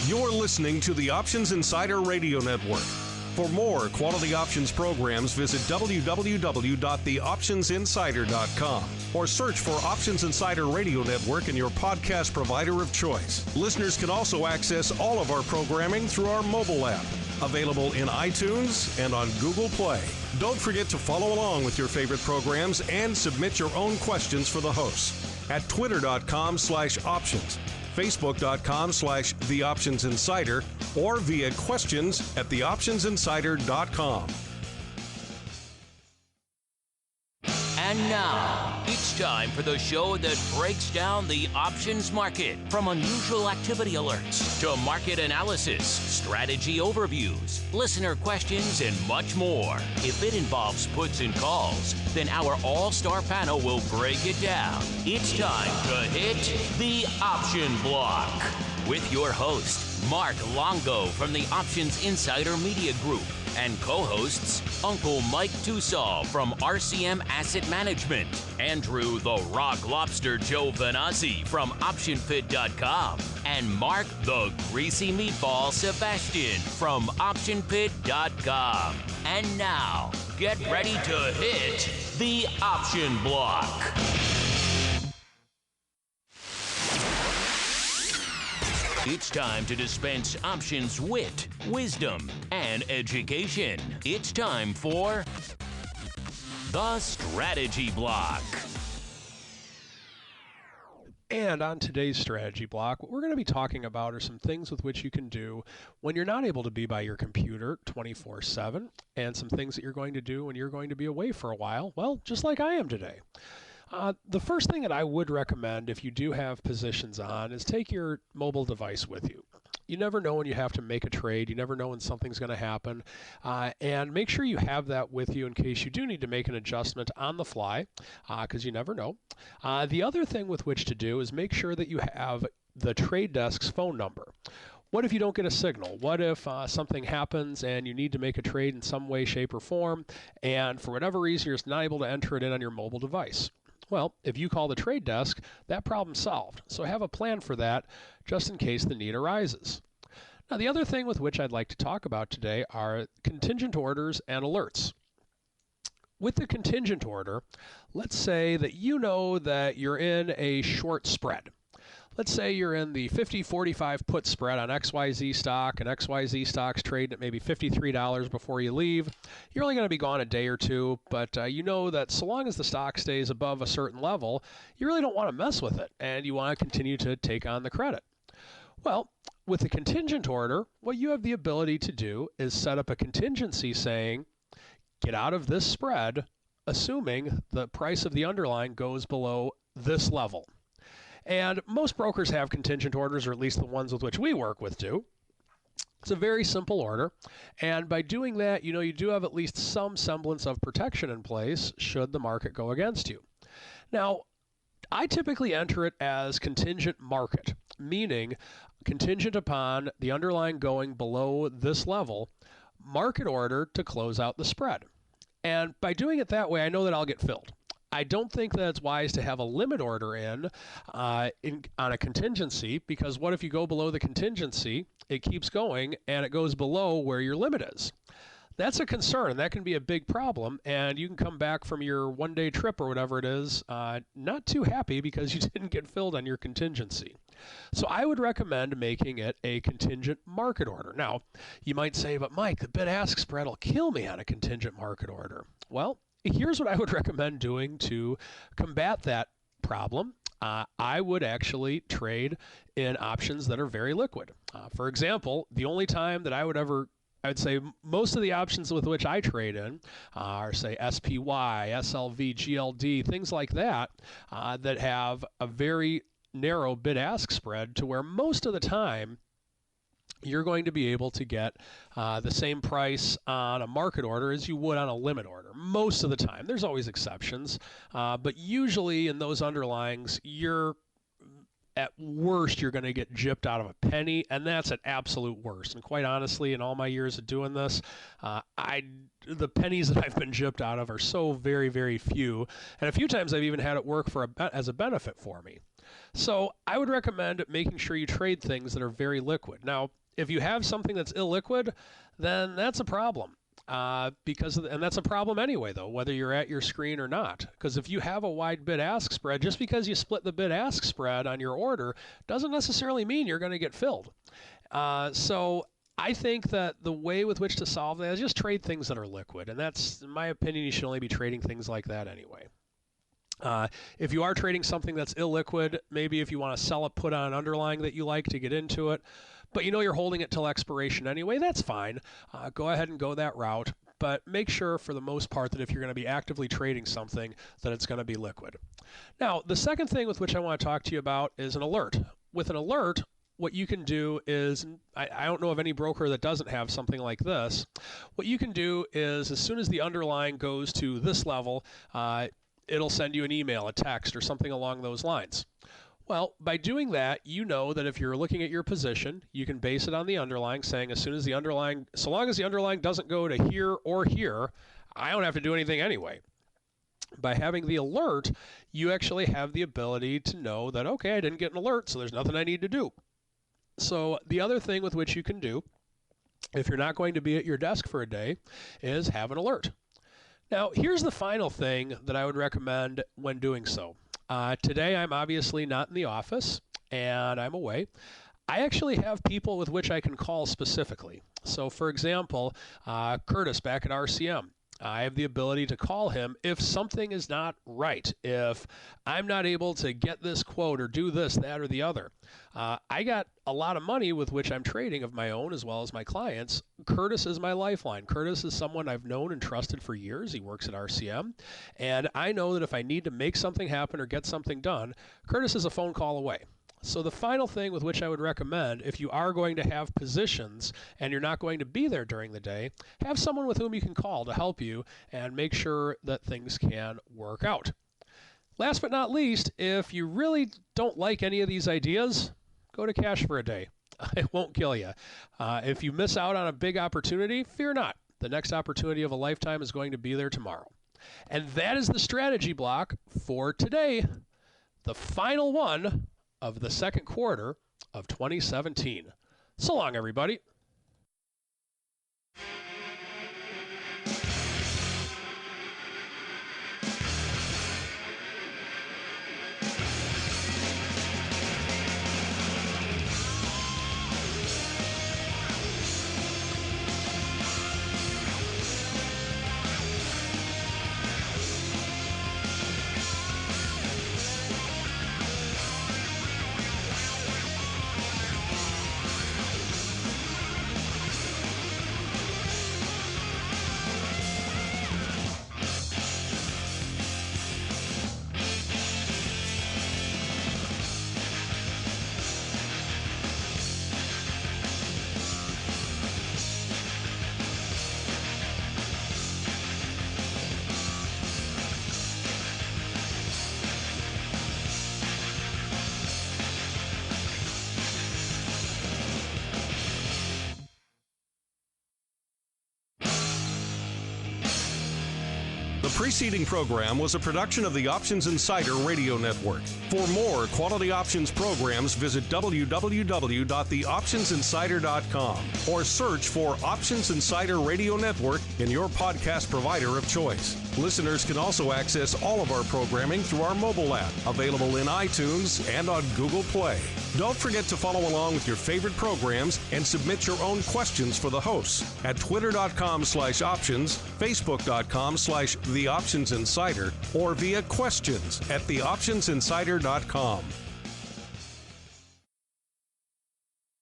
You're listening to the Options Insider Radio Network. For more quality options programs, visit www.theoptionsinsider.com or search for Options Insider Radio Network in your podcast provider of choice. Listeners can also access all of our programming through our mobile app, available in iTunes and on Google Play. Don't forget to follow along with your favorite programs and submit your own questions for the hosts at twitter.com/options, facebook.com/theoptionsinsider, or via questions at theoptionsinsider.com. And now, it's time for the show that breaks down the options market. From unusual activity alerts to market analysis, strategy overviews, listener questions, and much more. If it involves puts and calls, then our all-star panel will break it down. It's time to hit the option block with your host, Mark Longo from the Options Insider Media Group, and co-hosts Uncle Mike Tussaw from RCM Asset Management, Andrew the Rock Lobster Giovinazzi from OptionPit.com, and Mark the Greasy Meatball Sebastian from OptionPit.com. And now, get ready to hit the option block. It's time to dispense options wit, wisdom, and education. It's time for the Strategy Block. And on today's Strategy Block, what we're going to be talking about are some things with which you can do when you're not able to be by your computer 24/7, and some things that you're going to do when you're going to be away for a while, well, just like I am today. The first thing that I would recommend if you do have positions on is take your mobile device with you. You never know when you have to make a trade. You never know when something's going to happen. And make sure you have that with you in case you do need to make an adjustment on the fly, because you never know. The other thing with which to do is make sure that you have the trade desk's phone number. What if you don't get a signal? What if something happens and you need to make a trade in some way, shape, or form, and for whatever reason you're just not able to enter it in on your mobile device? Well, if you call the trade desk, that problem's solved. So have a plan for that just in case the need arises. Now, the other thing with which I'd like to talk about today are contingent orders and alerts. With the contingent order, let's say that you know that you're in a short spread. Let's say you're in the 50-45 put spread on XYZ stock, and XYZ stock's trading at maybe $53 before you leave. You're only going to be gone a day or two, but you know that so long as the stock stays above a certain level, you really don't want to mess with it, and you want to continue to take on the credit. Well, with the contingent order, what you have the ability to do is set up a contingency saying, get out of this spread, assuming the price of the underlying goes below this level. And most brokers have contingent orders, or at least the ones with which we work with do. It's a very simple order. And by doing that, you know, you do have at least some semblance of protection in place should the market go against you. Now, I typically enter it as contingent market, meaning contingent upon the underlying going below this level, market order to close out the spread. And by doing it that way, I know that I'll get filled. I don't think that it's wise to have a limit order on a contingency, because what if you go below the contingency, it keeps going, and it goes below where your limit is? That's a concern, and that can be a big problem, and you can come back from your one-day trip or whatever it is not too happy because you didn't get filled on your contingency. So I would recommend making it a contingent market order. Now, you might say, but Mike, the bid-ask spread will kill me on a contingent market order. Well, here's what I would recommend doing to combat that problem. I would actually trade in options that are very liquid. For example, the only time that I would say most of the options with which I trade in are, say, SPY, SLV, GLD, things like that, that have a very narrow bid-ask spread to where most of the time you're going to be able to get the same price on a market order as you would on a limit order. Most of the time. There's always exceptions, but usually in those underlyings, at worst, you're going to get gypped out of a penny, and that's at absolute worst. And quite honestly, in all my years of doing this, the pennies that I've been gypped out of are so very, very few. And a few times I've even had it work as a benefit for me. So I would recommend making sure you trade things that are very liquid. Now, if you have something that's illiquid, then that's a problem. And that's a problem anyway, though, whether you're at your screen or not. Because if you have a wide bid-ask spread, just because you split the bid-ask spread on your order doesn't necessarily mean you're going to get filled. So I think that the way with which to solve that is just trade things that are liquid. And that's, in my opinion, you should only be trading things like that anyway. If you are trading something that's illiquid, maybe if you want to sell a put on an underlying that you like to get into it, but you know you're holding it till expiration anyway, that's fine. Go ahead and go that route, but make sure for the most part that if you're going to be actively trading something, that it's going to be liquid. Now, the second thing with which I want to talk to you about is an alert. With an alert, what you can do is, I don't know of any broker that doesn't have something like this. What you can do is as soon as the underlying goes to this level, it'll send you an email, a text, or something along those lines. Well, by doing that, you know that if you're looking at your position, you can base it on the underlying, saying so long as the underlying doesn't go to here or here, I don't have to do anything anyway. By having the alert, you actually have the ability to know that, okay, I didn't get an alert, so there's nothing I need to do. So the other thing with which you can do, if you're not going to be at your desk for a day, is have an alert. Now, here's the final thing that I would recommend when doing so. Today, I'm obviously not in the office, and I'm away. I actually have people with which I can call specifically. So, for example, Curtis back at RCM. I have the ability to call him if something is not right, if I'm not able to get this quote or do this, that, or the other. I got a lot of money with which I'm trading of my own as well as my clients. Curtis is my lifeline. Curtis is someone I've known and trusted for years. He works at RCM. And I know that if I need to make something happen or get something done, Curtis is a phone call away. So the final thing with which I would recommend, if you are going to have positions and you're not going to be there during the day, have someone with whom you can call to help you and make sure that things can work out. Last but not least, if you really don't like any of these ideas, go to cash for a day. It won't kill you. If you miss out on a big opportunity, fear not. The next opportunity of a lifetime is going to be there tomorrow. And that is the strategy block for today, the final one of the second quarter of 2017. So long, everybody. The preceding program was a production of the Options Insider Radio Network. For more quality options programs, visit www.theoptionsinsider.com or search for Options Insider Radio Network in your podcast provider of choice. Listeners can also access all of our programming through our mobile app, available in iTunes and on Google Play. Don't forget to follow along with your favorite programs and submit your own questions for the hosts at twitter.com/options, facebook.com/theoptionsinsider, or via questions at theoptionsinsider.com.